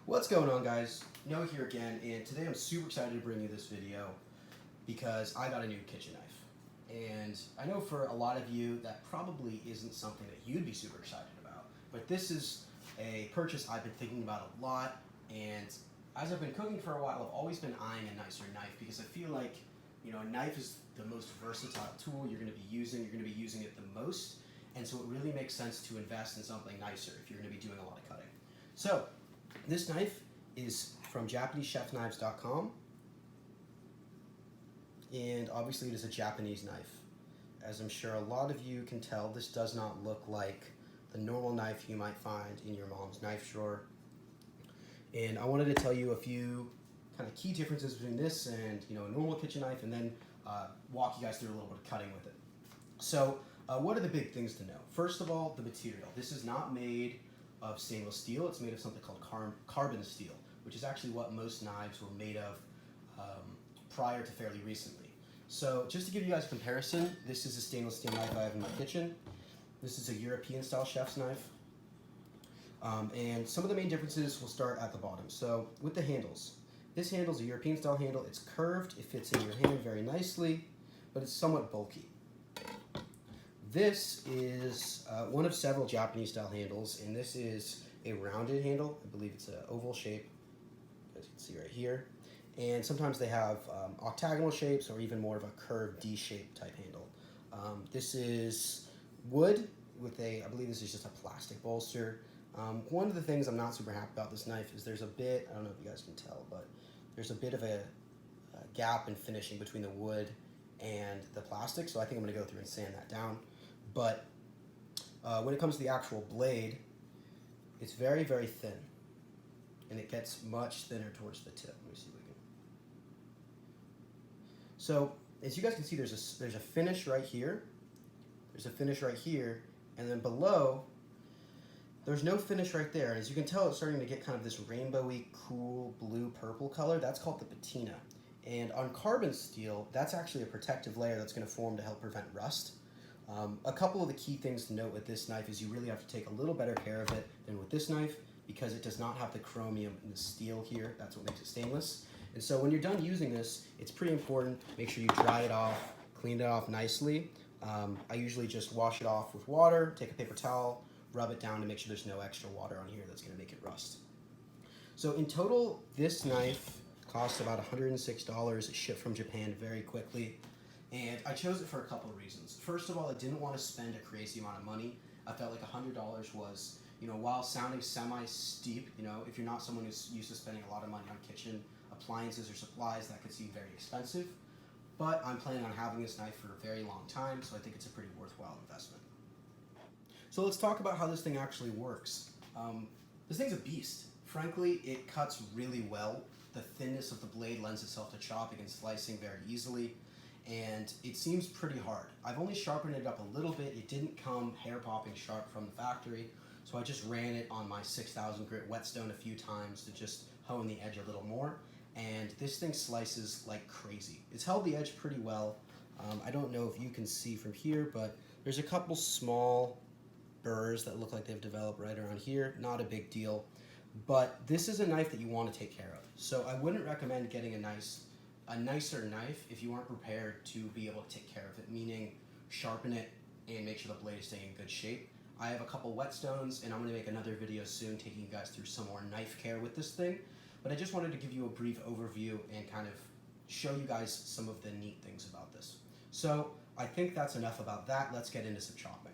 What's going on, guys? Noah here again, and today I'm super excited to bring you this video because I got a new kitchen knife. And I know for a lot of you that probably isn't something that you'd be super excited about, but this is a purchase I've been thinking about a lot, and as I've been cooking for a while, I've always been eyeing a nicer knife because I feel like, you know, a knife is the most versatile tool you're going to be using. You're going to be using it the most, and so it really makes sense to invest in something nicer if you're going to be doing a lot of cutting. So this knife is from JapaneseChefKnives.com, and obviously it is a Japanese knife. As I'm sure a lot of you can tell, this does not look like the normal knife you might find in your mom's knife drawer. And I wanted to tell you a few kind of key differences between this and, you know, a normal kitchen knife, and then walk you guys through a little bit of cutting with it. So what are the big things to know? First of all, the material. This is not made of stainless steel. It's made of something called carbon steel, which is actually what most knives were made of prior to fairly recently. So just to give you guys a comparison, this is a stainless steel knife I have in my kitchen. This is a European style chef's knife. And some of the main differences will start at the bottom. So with the handles, this handle is a European style handle. It's curved, it fits in your hand very nicely, but it's somewhat bulky. This is one of several Japanese style handles, and this is a rounded handle. I believe it's an oval shape, as you can see right here. And sometimes they have octagonal shapes or even more of a curved D-shaped type handle. This is wood with I believe this is just a plastic bolster. One of the things I'm not super happy about this knife is there's a bit, I don't know if you guys can tell, but there's a bit of a gap in finishing between the wood and the plastic, so I think I'm going to go through and sand that down. But when it comes to the actual blade, it's very, very thin, and it gets much thinner towards the tip. Let me see if we can. So as you guys can see, there's a finish right here. There's a finish right here, and then below, there's no finish right there. And as you can tell, it's starting to get kind of this rainbowy, cool blue-purple color. That's called the patina. And on carbon steel, that's actually a protective layer that's going to form to help prevent rust. A couple of the key things to note with this knife is you really have to take a little better care of it than with this knife because it does not have the chromium and the steel here. That's what makes it stainless. And so when you're done using this, it's pretty important. Make sure you dry it off, clean it off nicely. I usually just wash it off with water, take a paper towel, rub it down to make sure there's no extra water on here that's going to make it rust. So in total, this knife costs about $106. It shipped from Japan very quickly. And I chose it for a couple of reasons. First of all, I didn't want to spend a crazy amount of money. I felt like $100 was, you know, while sounding semi-steep, you know, if you're not someone who's used to spending a lot of money on kitchen appliances or supplies, that could seem very expensive. But I'm planning on having this knife for a very long time, so I think it's a pretty worthwhile investment. So let's talk about how this thing actually works. This thing's a beast. Frankly, it cuts really well. The thinness of the blade lends itself to chopping and slicing very easily. And it seems pretty hard. I've only sharpened it up a little bit. It didn't come hair-popping sharp from the factory, so I just ran it on my 6000 grit whetstone a few times to just hone the edge a little more. And this thing slices like crazy. It's held the edge pretty well. I don't know if you can see from here, but there's a couple small burrs that look like they've developed right around here. Not a big deal, but this is a knife that you want to take care of. So I wouldn't recommend getting a nicer knife if you aren't prepared to be able to take care of it, meaning sharpen it and make sure the blade is staying in good shape. I have a couple whetstones, and I'm going to make another video soon taking you guys through some more knife care with this thing, but I just wanted to give you a brief overview and kind of show you guys some of the neat things about this. So I think that's enough about that. Let's get into some chopping.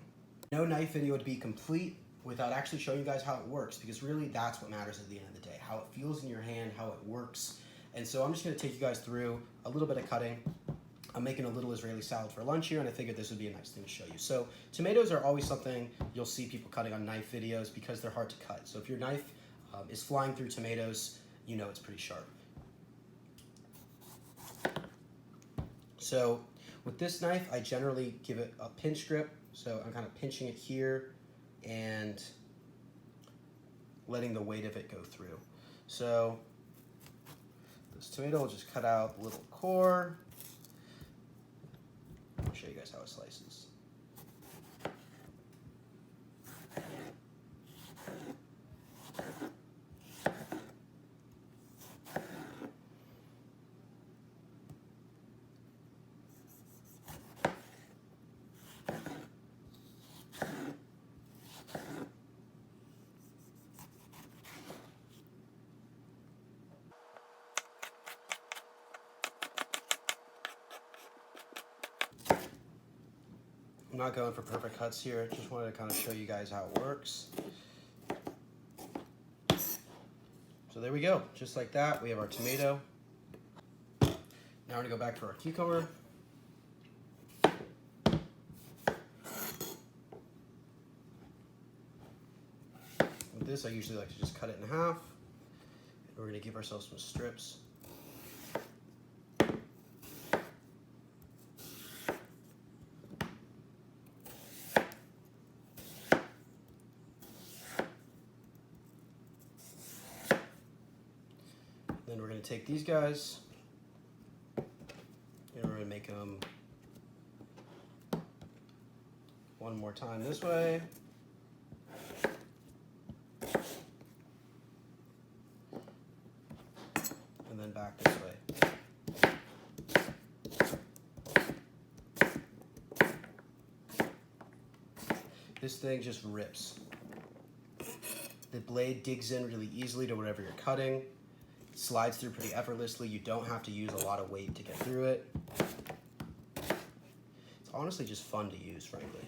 No knife video would be complete without actually showing you guys how it works, because really that's what matters at the end of the day, how it feels in your hand, how it works. And so I'm just going to take you guys through a little bit of cutting. I'm making a little Israeli salad for lunch here, and I figured this would be a nice thing to show you. So tomatoes are always something you'll see people cutting on knife videos because they're hard to cut. So if your knife is flying through tomatoes, you know it's pretty sharp. So with this knife, I generally give it a pinch grip. So I'm kind of pinching it here and letting the weight of it go through. So this tomato will just cut out the little core. I'll show you guys how it slices. I'm not going for perfect cuts here. Just wanted to kind of show you guys how it works. So there we go. Just like that, we have our tomato. Now we're gonna go back for our cucumber. With this, I usually like to just cut it in half. And we're gonna give ourselves some strips. Then we're going to take these guys and we're going to make them one more time this way. And then back this way. This thing just rips. The blade digs in really easily to whatever you're cutting. Slides through pretty effortlessly. You don't have to use a lot of weight to get through it. It's honestly just fun to use, frankly.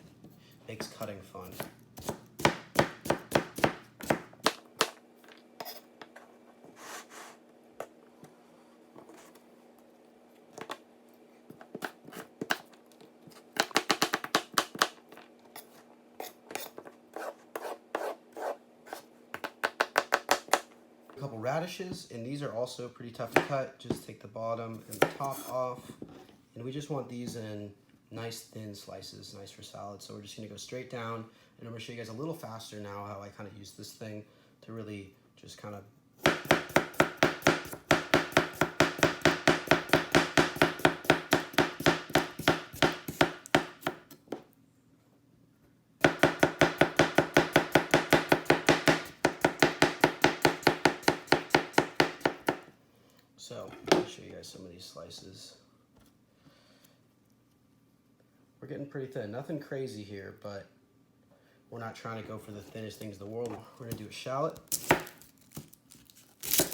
Makes cutting fun. A couple radishes, and these are also pretty tough to cut. Just take the bottom and the top off, and we just want these in nice thin slices, nice for salad. So we're just gonna go straight down, and I'm gonna show you guys a little faster now how I kind of use this thing to really just kind of So, I'll show you guys some of these slices. We're getting pretty thin. Nothing crazy here, but we're not trying to go for the thinnest things in the world. We're gonna do a shallot. Take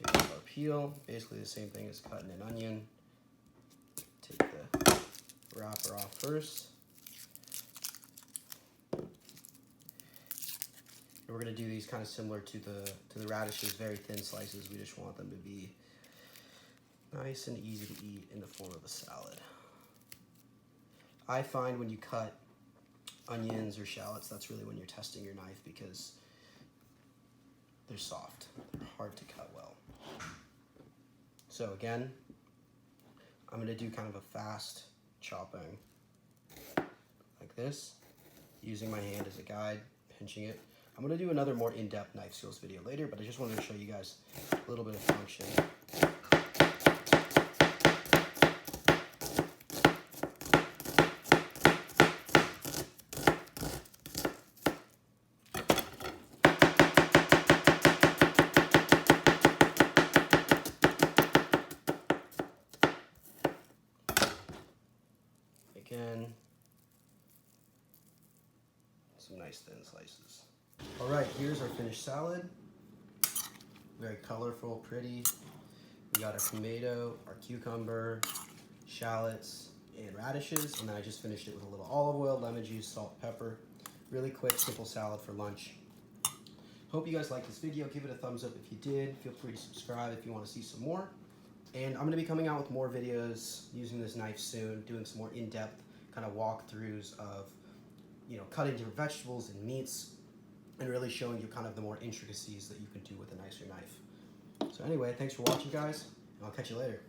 off our peel, basically the same thing as cutting an onion. Take the wrapper off first. And we're going to do these kind of similar to the radishes, very thin slices. We just want them to be nice and easy to eat in the form of a salad. I find when you cut onions or shallots, that's really when you're testing your knife because they're soft. They're hard to cut well. So again, I'm going to do kind of a fast chopping like this, using my hand as a guide, pinching it. I'm going to do another more in-depth knife skills video later, but I just wanted to show you guys a little bit of function. Again, some nice thin slices. All right, here's our finished salad. Very colorful, pretty. We got our tomato, our cucumber, shallots, and radishes, and then I just finished it with a little olive oil, lemon juice, salt, pepper. Really quick, simple salad for lunch. Hope you guys liked this video. Give it a thumbs up if you did. Feel free to subscribe if you want to see some more. And I'm going to be coming out with more videos using this knife soon, doing some more in-depth kind of walkthroughs of, cutting different vegetables and meats, and really showing you kind of the more intricacies that you can do with a nicer knife. So anyway, thanks for watching, guys, and I'll catch you later.